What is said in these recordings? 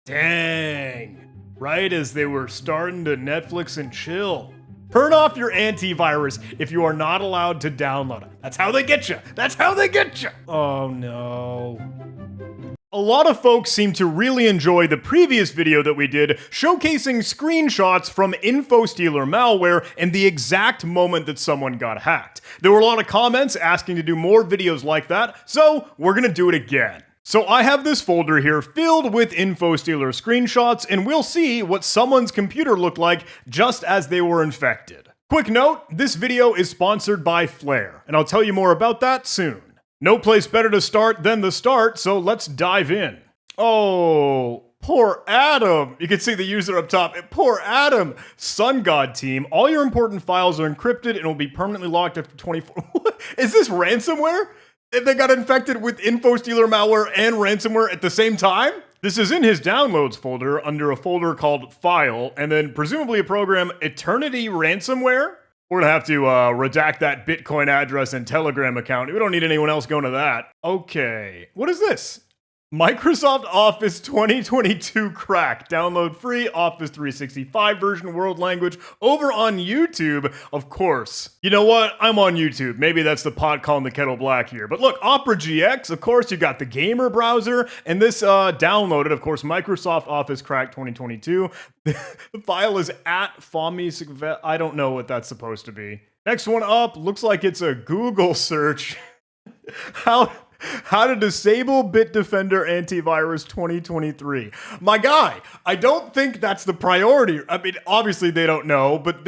Dang. Right as they were starting to Netflix and chill. Turn off your antivirus if you are not allowed to download it. That's how they get you. That's how they get you. Oh no. A lot of folks seem to really enjoy the previous video that we did showcasing screenshots from InfoStealer malware and the exact moment that someone got hacked. There were a lot of comments asking to do more videos like that, so we're gonna do it again. So I have this folder here filled with InfoStealer screenshots, and we'll see what someone's computer looked like just as they were infected. Quick note, this video is sponsored by Flare, and I'll tell you more about that soon. No place better to start than the start, so let's dive in. Oh, poor Adam. You can see the user up top. Poor Adam. Sun God team, all your important files are encrypted and will be permanently locked after 24. Is this ransomware? They got infected with InfoStealer malware and ransomware at the same time? This is in his downloads folder under a folder called File, and then presumably a program Eternity Ransomware? We're gonna have to redact that Bitcoin address and Telegram account. We don't need anyone else going to that. Okay, what is this? Microsoft Office 2022 crack. Download free Office 365 version world language over on YouTube, of course. You know what? I'm on YouTube. Maybe that's the pot calling the kettle black here. But look, Opera GX, of course, you got the gamer browser, and this downloaded, of course, Microsoft Office crack 2022. The file is at FOMI. I don't know what that's supposed to be. Next one up, looks like it's a Google search. How to disable Bitdefender antivirus 2023. My guy, I don't think that's the priority. I mean, obviously they don't know, but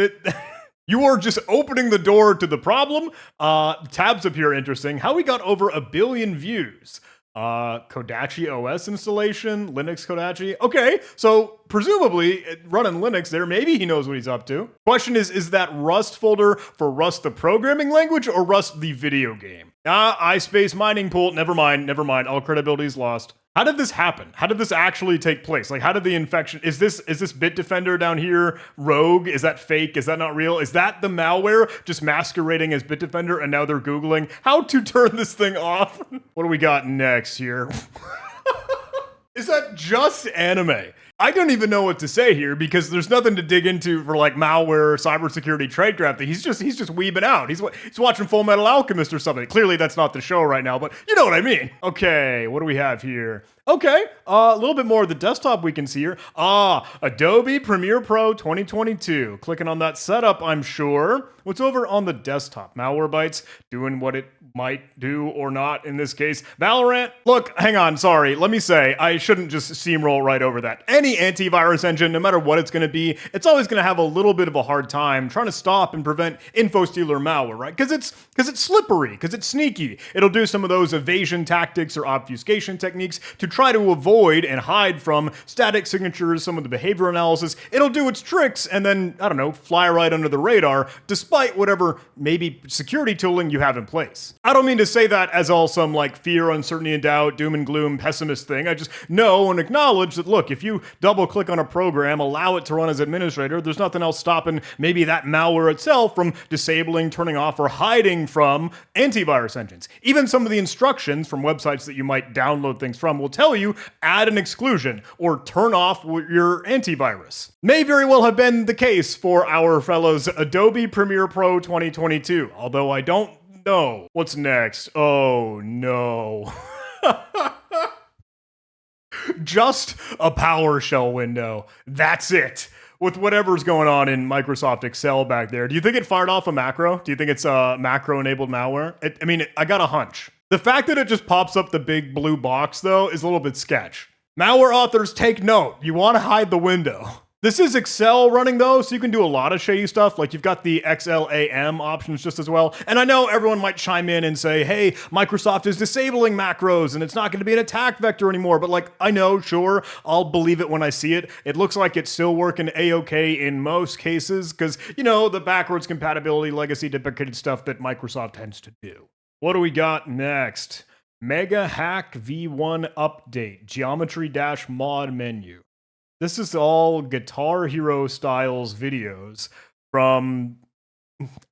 you are just opening the door to the problem. Tabs up here interesting. How we got over 1 billion views. Kodachi OS installation, Linux Kodachi. Okay, so presumably running Linux there, maybe he knows what he's up to. Question is that Rust folder for Rust the programming language or Rust the video game? iSpace mining pool, never mind, all credibility is lost. How did this happen? How did this actually take place? Like, how did the infection, is this Bitdefender down here rogue? Is that fake? Is that not real? Is that the malware just masquerading as Bitdefender and now they're Googling how to turn this thing off? What do we got next here? Is that just anime? I don't even know what to say here because there's nothing to dig into for like malware, cybersecurity, tradecraft. He's just weebing out. He's watching Full Metal Alchemist or something. Clearly that's not the show right now, but you know what I mean. Okay, what do we have here? Okay, a little bit more of the desktop we can see here. Adobe Premiere Pro 2022. Clicking on that setup, I'm sure. What's over on the desktop? Malwarebytes doing what it might do or not in this case. Valorant. Look, hang on, sorry. Let me say, I shouldn't just steamroll right over that. Any antivirus engine, no matter what it's going to be, it's always going to have a little bit of a hard time trying to stop and prevent InfoStealer malware, right? Because it's slippery, because it's sneaky. It'll do some of those evasion tactics or obfuscation techniques to try to avoid and hide from static signatures, some of the behavior analysis. It'll do its tricks and then, I don't know, fly right under the radar, despite whatever maybe security tooling you have in place. I don't mean to say that as all some like fear, uncertainty, and doubt, doom and gloom, pessimist thing. I just know and acknowledge that, look, if you double click on a program, allow it to run as administrator, there's nothing else stopping maybe that malware itself from disabling, turning off, or hiding from antivirus engines. Even some of the instructions from websites that you might download things from will tell you add an exclusion or turn off your antivirus. May very well have been the case for our fellows Adobe Premiere Pro 2022, although I don't know. What's next? Oh no. Just a PowerShell window. That's it. With whatever's going on in Microsoft Excel back there. Do you think it fired off a macro? Do you think it's a macro-enabled malware? I got a hunch. The fact that it just pops up the big blue box, though, is a little bit sketch. Malware authors, take note. You want to hide the window. This is Excel running, though, so you can do a lot of shady stuff. Like, you've got the XLAM options just as well. And I know everyone might chime in and say, hey, Microsoft is disabling macros, and it's not going to be an attack vector anymore. But, like, I know, sure, I'll believe it when I see it. It looks like it's still working A-OK in most cases, because, you know, the backwards compatibility, legacy deprecated stuff that Microsoft tends to do. What do we got next? Mega Hack V1 Update, Geometry-Mod menu. This is all Guitar Hero styles videos from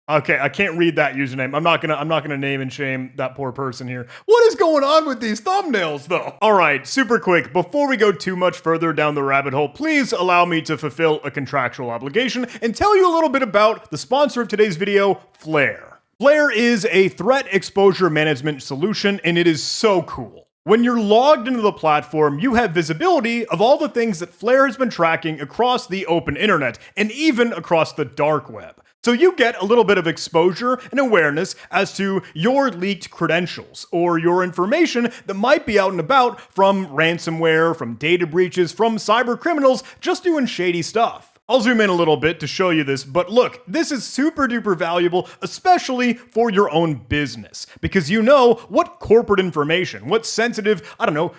Okay, I can't read that username. I'm not gonna name and shame that poor person here. What is going on with these thumbnails though? All right, super quick, before we go too much further down the rabbit hole, please allow me to fulfill a contractual obligation and tell you a little bit about the sponsor of today's video, Flare. Flare is a threat exposure management solution, and it is so cool. When you're logged into the platform, you have visibility of all the things that Flare has been tracking across the open internet, and even across the dark web. So you get a little bit of exposure and awareness as to your leaked credentials or your information that might be out and about from ransomware, from data breaches, from cyber criminals just doing shady stuff. I'll zoom in a little bit to show you this, but look, this is super duper valuable, especially for your own business, because you know what corporate information, what sensitive,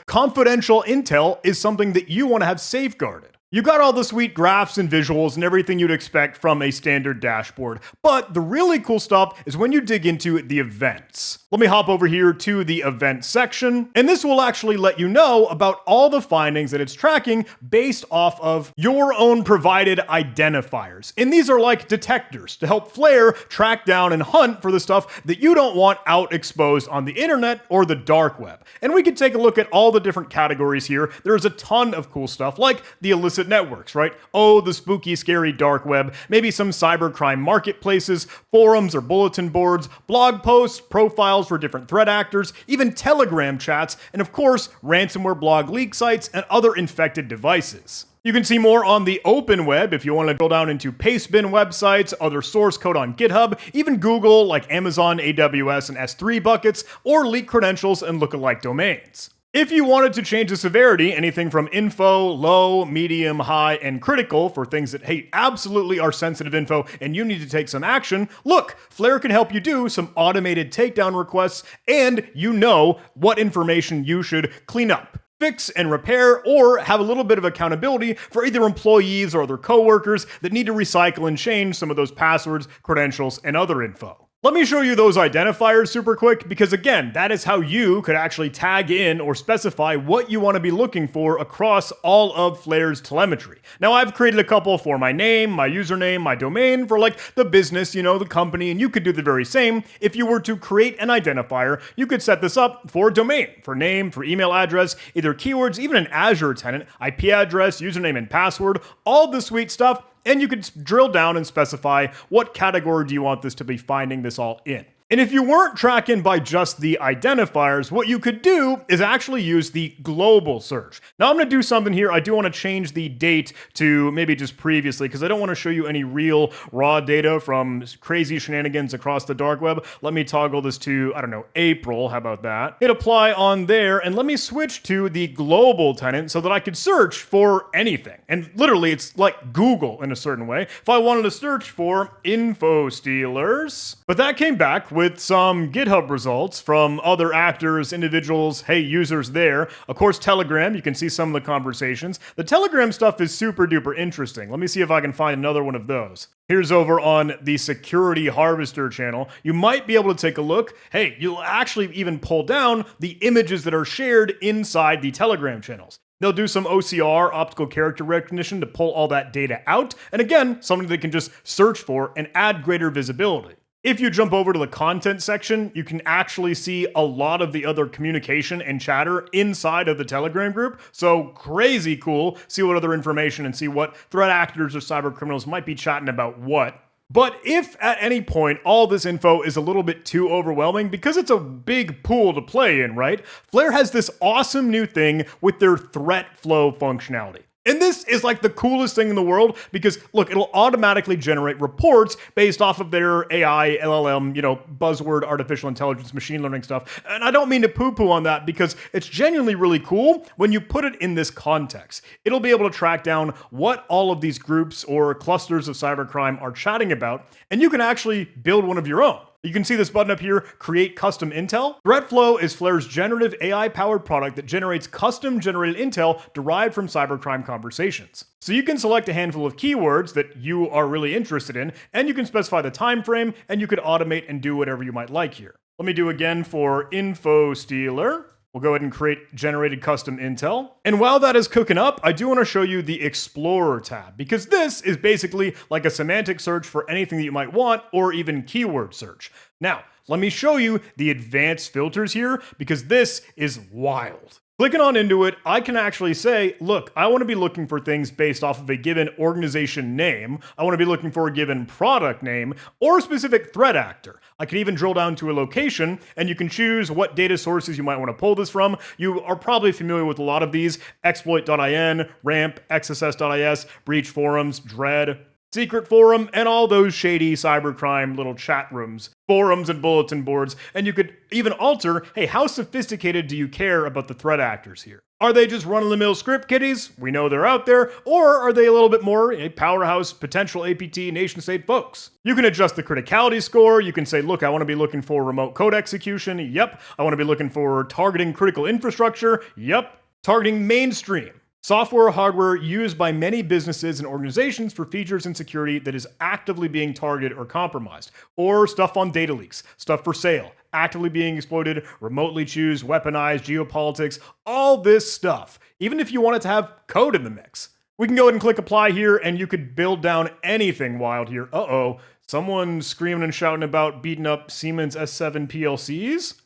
confidential intel is something that you want to have safeguarded. You got all the sweet graphs and visuals and everything you'd expect from a standard dashboard, but the really cool stuff is when you dig into the events. Let me hop over here to the event section, and this will actually let you know about all the findings that it's tracking based off of your own provided identifiers. And these are like detectors to help Flare track down and hunt for the stuff that you don't want out exposed on the internet or the dark web. And we can take a look at all the different categories here. There's a ton of cool stuff like the illicit networks, right? Oh, the spooky, scary dark web, maybe some cybercrime marketplaces, forums or bulletin boards, blog posts, profiles for different threat actors, even Telegram chats, and of course, ransomware blog leak sites and other infected devices. You can see more on the open web if you want to drill down into pastebin websites, other source code on GitHub, even Google like Amazon, AWS, and S3 buckets, or leak credentials and lookalike domains. If you wanted to change the severity, anything from info, low, medium, high, and critical for things that, hey, absolutely are sensitive info and you need to take some action, look, Flare can help you do some automated takedown requests, and you know what information you should clean up, fix and repair, or have a little bit of accountability for either employees or other coworkers that need to recycle and change some of those passwords, credentials, and other info. Let me show you those identifiers super quick, because again, that is how you could actually tag in or specify what you want to be looking for across all of Flare's telemetry. Now, I've created a couple for my name, my username, my domain, for like the business, the company, and you could do the very same. If you were to create an identifier, you could set this up for domain, for name, for email address, either keywords, even an Azure tenant, IP address, username and password, all the sweet stuff. And you could drill down and specify what category do you want this to be finding this all in. And if you weren't tracking by just the identifiers, what you could do is actually use the global search. Now I'm going to do something here. I do want to change the date to maybe just previously, because I don't want to show you any real raw data from crazy shenanigans across the dark web. Let me toggle this to, April. How about that? Hit apply on there, and let me switch to the global tenant so that I could search for anything. And literally, it's like Google in a certain way. If I wanted to search for info stealers, but that came back with some GitHub results from other actors, individuals, users there. Of course, Telegram, you can see some of the conversations. The Telegram stuff is super duper interesting. Let me see if I can find another one of those. Here's over on the Security Harvester channel. You might be able to take a look. You'll actually even pull down the images that are shared inside the Telegram channels. They'll do some OCR, optical character recognition, to pull all that data out. And again, something they can just search for and add greater visibility. If you jump over to the content section, you can actually see a lot of the other communication and chatter inside of the Telegram group. So crazy cool. See what other information and see what threat actors or cyber criminals might be chatting about what. But if at any point all this info is a little bit too overwhelming, because it's a big pool to play in, right? Flare has this awesome new thing with their threat flow functionality. And this is like the coolest thing in the world, because look, it'll automatically generate reports based off of their AI, LLM, buzzword, artificial intelligence, machine learning stuff. And I don't mean to poo-poo on that, because it's genuinely really cool when you put it in this context. It'll be able to track down what all of these groups or clusters of cybercrime are chatting about, and you can actually build one of your own. You can see this button up here, Create Custom Intel. ThreatFlow is Flare's generative AI-powered product that generates custom-generated intel derived from cybercrime conversations. So you can select a handful of keywords that you are really interested in, and you can specify the time frame, and you could automate and do whatever you might like here. Let me do again for info stealer. We'll go ahead and create generated custom intel. And while that is cooking up, I do want to show you the Explorer tab, because this is basically like a semantic search for anything that you might want, or even keyword search. Now, let me show you the advanced filters here, because this is wild. Clicking on into it, I can actually say, look, I want to be looking for things based off of a given organization name. I want to be looking for a given product name or a specific threat actor. I can even drill down to a location, and you can choose what data sources you might want to pull this from. You are probably familiar with a lot of these: exploit.in, ramp, xss.is, breach forums, dread, secret forum, and all those shady cybercrime little chat rooms, forums, and bulletin boards. And you could even alter, hey, how sophisticated do you care about the threat actors here? Are they just run-of-the-mill script kiddies? We know they're out there. Or are they a little bit more a powerhouse, potential APT, nation-state folks? You can adjust the criticality score. You can say, look, I want to be looking for remote code execution. Yep. I want to be looking for targeting critical infrastructure. Yep. Targeting mainstream software or hardware used by many businesses and organizations for features and security that is actively being targeted or compromised. Or stuff on data leaks, stuff for sale, actively being exploited, remotely choose, weaponized, geopolitics, all this stuff. Even if you wanted to have code in the mix. We can go ahead and click apply here, and you could build down anything wild here. Uh-oh, someone screaming and shouting about beating up Siemens S7 PLCs?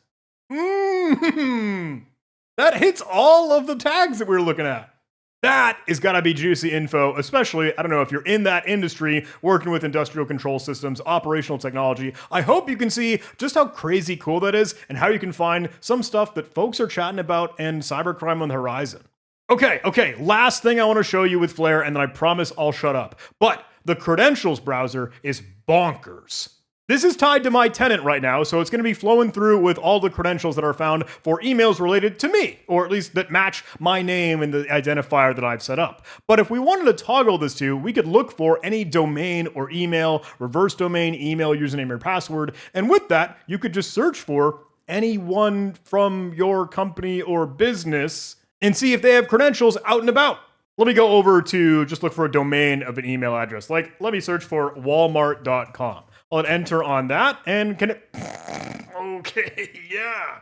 That hits all of the tags that we were looking at. That is gotta be juicy info, especially, I don't know, if you're in that industry, working with industrial control systems, operational technology. I hope you can see just how crazy cool that is, and how you can find some stuff that folks are chatting about and cybercrime on the horizon. Okay, last thing I want to show you with Flare, and then I promise I'll shut up. But the credentials browser is bonkers. This is tied to my tenant right now, so it's going to be flowing through with all the credentials that are found for emails related to me, or at least that match my name and the identifier that I've set up. But if we wanted to toggle this to, we could look for any domain or email, reverse domain, email, username, or password, and with that, you could just search for anyone from your company or business and see if they have credentials out and about. Let me go over to just look for a domain of an email address. Like, let me search for walmart.com. I'll hit enter on that, and can it... Okay, yeah.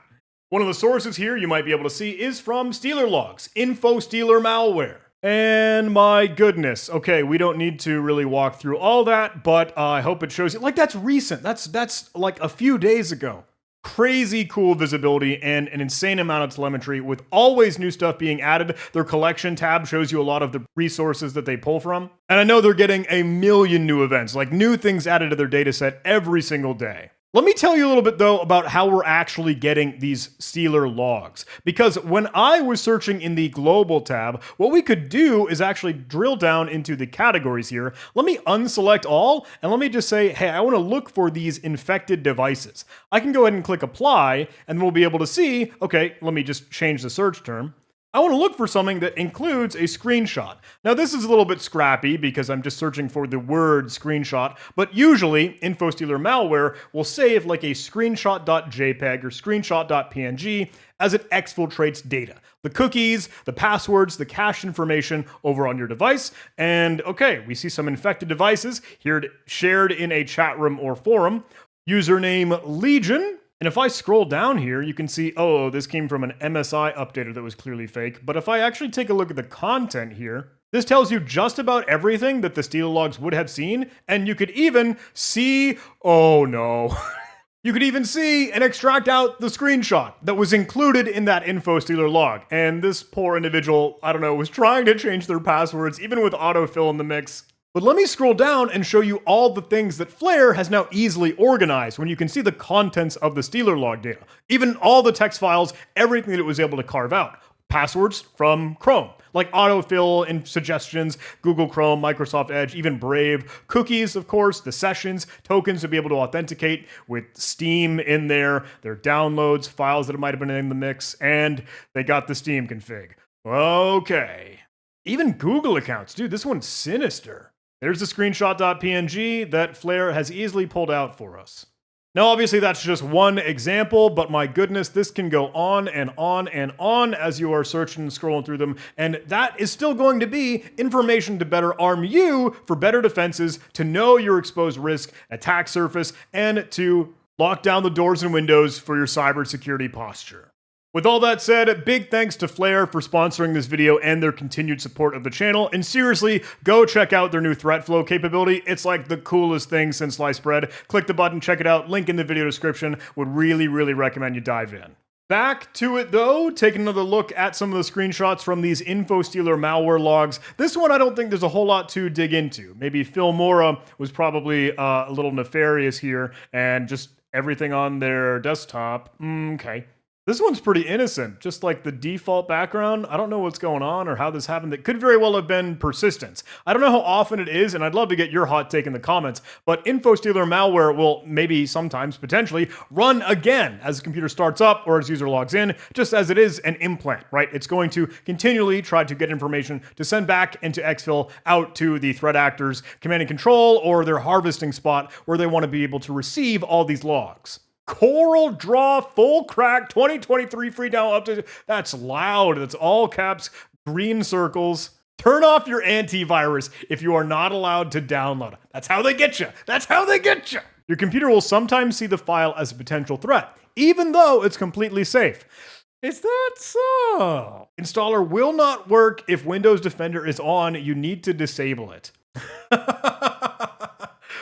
One of the sources here you might be able to see is from Stealer Logs, info Stealer malware. And my goodness. Okay, we don't need to really walk through all that, but I hope it shows you. Like, that's recent. That's like a few days ago. Crazy cool visibility and an insane amount of telemetry with always new stuff being added. Their collection tab shows you a lot of the resources that they pull from. And I know they're getting a million new events, like new things added to their data set every single day. Let me tell you a little bit, though, about how we're actually getting these Stealer logs. Because when I was searching in the Global tab, what we could do is actually drill down into the categories here. Let me unselect all, and let me just say, hey, I want to look for these infected devices. I can go ahead and click Apply, and we'll be able to see, okay, let me just change the search term. I want to look for something that includes a screenshot. Now, this is a little bit scrappy because I'm just searching for the word screenshot, but usually InfoStealer malware will save like a screenshot.jpg or screenshot.png as it exfiltrates data. The cookies, the passwords, the cache information over on your device. And okay, we see some infected devices here shared in a chat room or forum. Username Legion. And if I scroll down here, you can see, oh, this came from an MSI updater that was clearly fake. But if I actually take a look at the content here, this tells you just about everything that the Stealer logs would have seen. And you could even see, oh no. You could even see and extract out the screenshot that was included in that InfoStealer log. And this poor individual, I don't know, was trying to change their passwords, even with autofill in the mix. But let me scroll down and show you all the things that Flare has now easily organized when you can see the contents of the Stealer log data. Even all the text files, everything that it was able to carve out. Passwords from Chrome, like autofill and suggestions, Google Chrome, Microsoft Edge, even Brave. Cookies, of course, the sessions, tokens to be able to authenticate with Steam in there, their downloads, files that might have been in the mix, and they got the Steam config. Okay. Even Google accounts. Dude, this one's sinister. There's the screenshot.png that Flare has easily pulled out for us. Now, obviously, that's just one example, but my goodness, this can go on and on and on as you are searching and scrolling through them, and that is still going to be information to better arm you for better defenses, to know your exposed risk, attack surface, and to lock down the doors and windows for your cybersecurity posture. With all that said, big thanks to Flare for sponsoring this video and their continued support of the channel. And seriously, go check out their new threat flow capability. It's like the coolest thing since sliced bread. Click the button, check it out. Link in the video description. Would really, really recommend you dive in. Back to it though, taking another look at some of the screenshots from these InfoStealer malware logs. This one I don't think there's a whole lot to dig into. Maybe Phil Mora was probably a little nefarious here and just everything on their desktop. Okay. This one's pretty innocent, just like the default background. I don't know what's going on or how this happened. It could very well have been persistence. I don't know how often it is, and I'd love to get your hot take in the comments, but InfoStealer malware will maybe sometimes, potentially, run again as the computer starts up or as user logs in, just as it is an implant, right? It's going to continually try to get information to send back into exfil out to the threat actors' command and control or their harvesting spot where they want to be able to receive all these logs. Coral Draw Full Crack 2023 free download update. That's loud. That's all caps, green circles. Turn off your antivirus if you are not allowed to download it. That's how they get you. That's how they get you. Your computer will sometimes see the file as a potential threat, even though it's completely safe. Is that so? Installer will not work if Windows Defender is on. You need to disable it.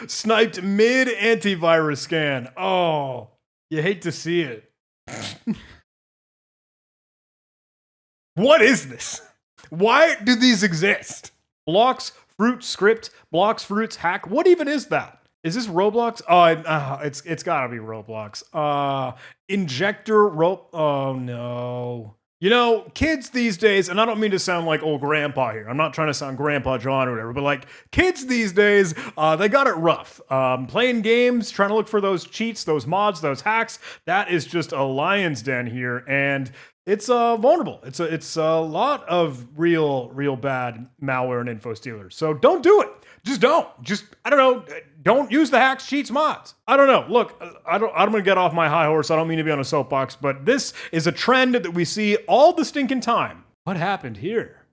Sniped mid antivirus scan. Oh, you hate to see it. What is this? Why do these exist? Blocks, fruit script, blocks, fruits, hack. What even is that? Is this Roblox? Oh, it's gotta be Roblox. Injector rope. Oh no. You know, kids these days, and I don't mean to sound like old grandpa here. I'm not trying to sound Grandpa John or whatever, but like kids these days, they got it rough. Playing games, trying to look for those cheats, those mods, those hacks. That is just a lion's den here, and it's vulnerable. It's a lot of real bad malware and info stealers. So don't do it. Just don't. I don't know. Don't use the hacks, cheats, mods. I don't know. Look, I'm gonna get off my high horse. I don't mean to be on a soapbox, but this is a trend that we see all the stinking time. What happened here?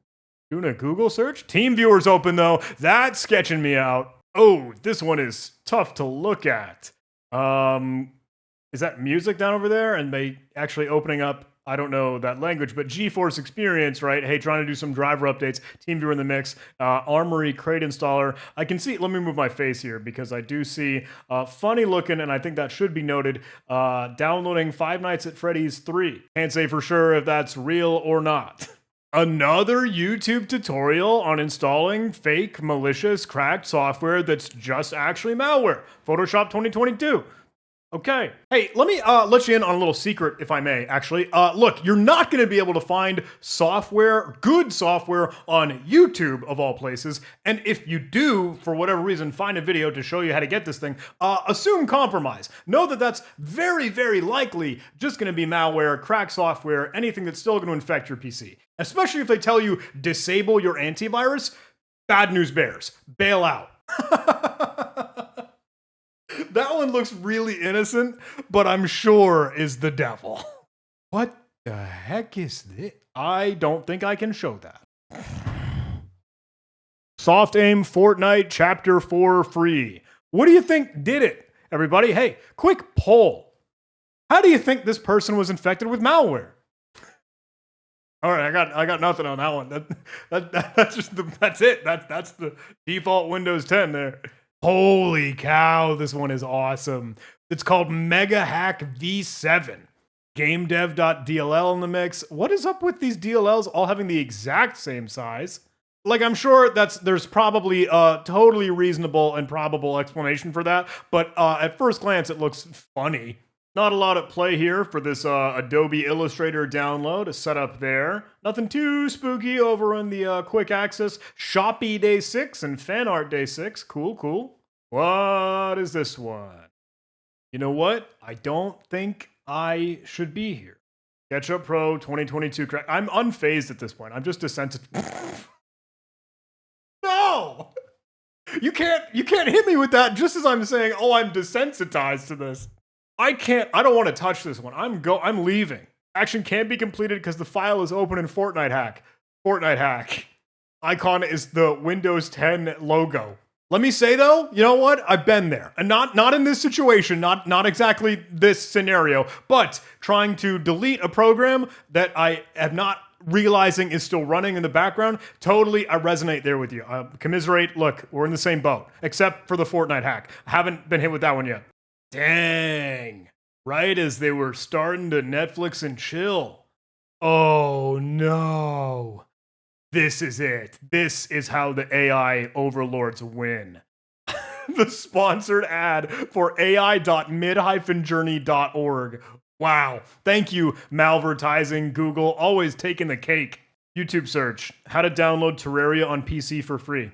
Doing a Google search? Team viewers open though. That's sketching me out. Oh, this one is tough to look at. Is that music down over there? And they actually opening up, I don't know that language, but GeForce Experience, right? Hey, trying to do some driver updates, TeamViewer in the mix, Armory Crate Installer. I can see, let me move my face here because I do see funny looking, and I think that should be noted, downloading Five Nights at Freddy's 3. Can't say for sure if that's real or not. Another YouTube tutorial on installing fake, malicious, cracked software that's just actually malware. Photoshop 2022. Okay. Hey, let me let you in on a little secret, if I may, actually. Look, you're not going to be able to find software, good software, on YouTube, of all places. And if you do, for whatever reason, find a video to show you how to get this thing, assume compromise. Know that that's very, very likely just going to be malware, cracked software, anything that's still going to infect your PC. Especially if they tell you, disable your antivirus. Bad news bears. Bail out. That one looks really innocent, but I'm sure is the devil. What the heck is this? I don't think I can show that. Soft Aim Fortnite Chapter 4 free. What do you think did it, everybody? Hey, quick poll. How do you think this person was infected with malware? All right, I got nothing on that one. That's it. That's the default Windows 10 there. Holy cow, this one is awesome. It's called Mega Hack V7. GameDev.dll in the mix. What is up with these DLLs all having the exact same size? Like, I'm sure there's probably a totally reasonable and probable explanation for that, but at first glance, it looks funny. Not a lot at play here for this Adobe Illustrator download, a setup there. Nothing too spooky over on the quick access. Shoppy Day 6 and Fan Art Day 6. Cool, cool. What is this one? You know what? I don't think I should be here. SketchUp Pro 2022. I'm unfazed at this point. I'm just desensitized. No! You can't hit me with that just as I'm saying, oh, I'm desensitized to this. I don't want to touch this one. I'm leaving. Action can't be completed because the file is open in Fortnite hack. Fortnite hack. Icon is the Windows 10 logo. Let me say though, you know what? I've been there. And not in this situation, not exactly this scenario, but trying to delete a program that I have not realizing is still running in the background. Totally, I resonate there with you. Commiserate, look, we're in the same boat, except for the Fortnite hack. I haven't been hit with that one yet. Dang. Right as they were starting to Netflix and chill. Oh no. This is it. This is how the AI overlords win. The sponsored ad for ai.mid-journey.org. Wow. Thank you, Malvertising, Google, always taking the cake. YouTube search, how to download Terraria on PC for free.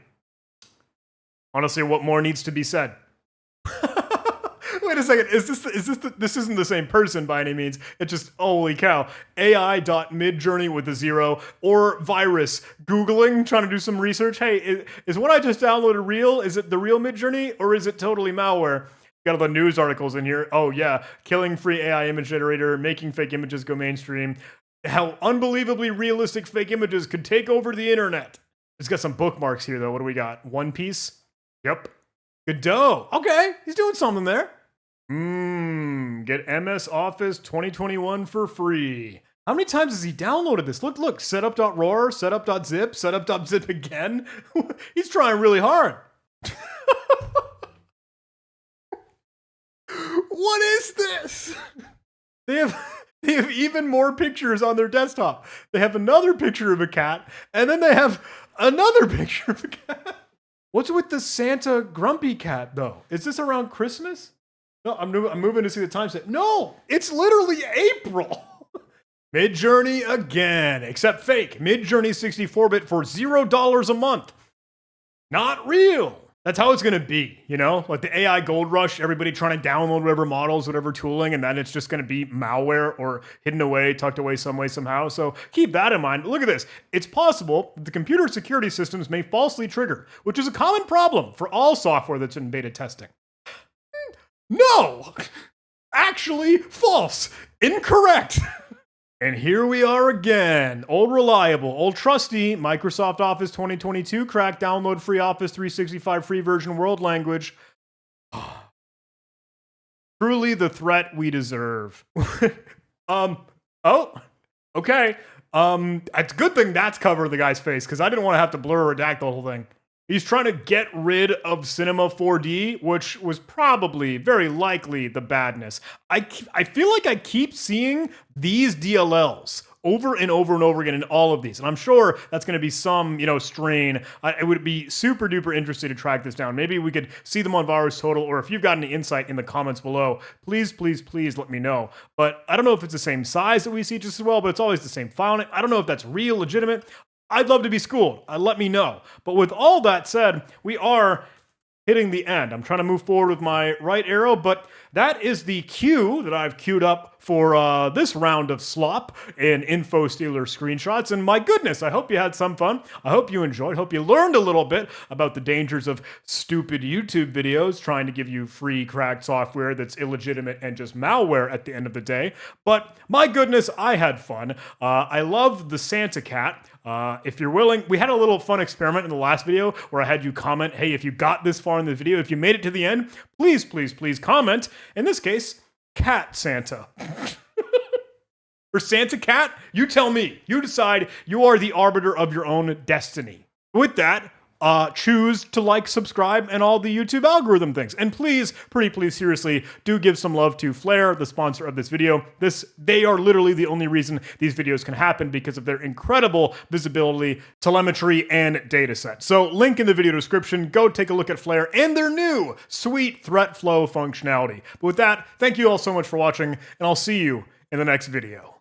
Honestly, what more needs to be said? Wait a second, this isn't the same person by any means. It's just, holy cow, ai.midjourney with a 0, or virus, Googling, trying to do some research. Hey, is what I just downloaded real? Is it the real Midjourney, or is it totally malware? Got all the news articles in here. Oh yeah, killing free AI image generator, making fake images go mainstream. How unbelievably realistic fake images could take over the internet. It's got some bookmarks here though. What do we got? One Piece? Yep. Godot. Okay, he's doing something there. Get MS Office 2021 for free. How many times has he downloaded this? Look, setup.roar, setup.zip, setup.zip again. He's trying really hard. What is this? They have even more pictures on their desktop. They have another picture of a cat, and then they have another picture of a cat. What's with the Santa grumpy cat, though? Is this around Christmas? No, I'm moving to see the timestamp. No, it's literally April. Midjourney again, except fake. Midjourney 64-bit for $0 a month. Not real. That's how it's going to be, you know? Like the AI gold rush, everybody trying to download whatever models, whatever tooling, and then it's just going to be malware or hidden away, tucked away some way, somehow. So keep that in mind. Look at this. It's possible that the computer security systems may falsely trigger, which is a common problem for all software that's in beta testing. No! Actually, false. Incorrect. And here we are again. Old reliable, old trusty Microsoft Office 2022 crack download free Office 365 free version world language. Truly the threat we deserve. Oh, okay. It's a good thing that's covered the guy's face because I didn't want to have to blur or redact the whole thing. He's trying to get rid of Cinema 4D, which was probably, very likely, the badness. I feel like I keep seeing these DLLs over and over and over again in all of these. And I'm sure that's going to be some, strain. I would be super duper interested to track this down. Maybe we could see them on Virus Total, or if you've got any insight in the comments below, please, please, please let me know. But I don't know if it's the same size that we see just as well, but it's always the same file name. I don't know if that's real, legitimate. I'd love to be schooled. Let me know. But with all that said, we are hitting the end. I'm trying to move forward with my right arrow, but that is the cue that I've queued up for this round of slop and info stealer screenshots. And my goodness, I hope you had some fun. I hope you enjoyed. Hope you learned a little bit about the dangers of stupid YouTube videos trying to give you free cracked software that's illegitimate and just malware at the end of the day. But my goodness, I had fun. I love the Santa cat. If you're willing, we had a little fun experiment in the last video where I had you comment, hey, if you got this far in the video, if you made it to the end, please, please, please comment. In this case, Cat Santa. Or Santa Cat, you tell me. You decide. You are the arbiter of your own destiny. With that, choose to like, subscribe, and all the YouTube algorithm things. And please, pretty please, seriously, do give some love to Flare, the sponsor of this video. They are literally the only reason these videos can happen because of their incredible visibility, telemetry, and data set. So link in the video description, go take a look at Flare and their new sweet threat flow functionality. But with that, thank you all so much for watching, and I'll see you in the next video.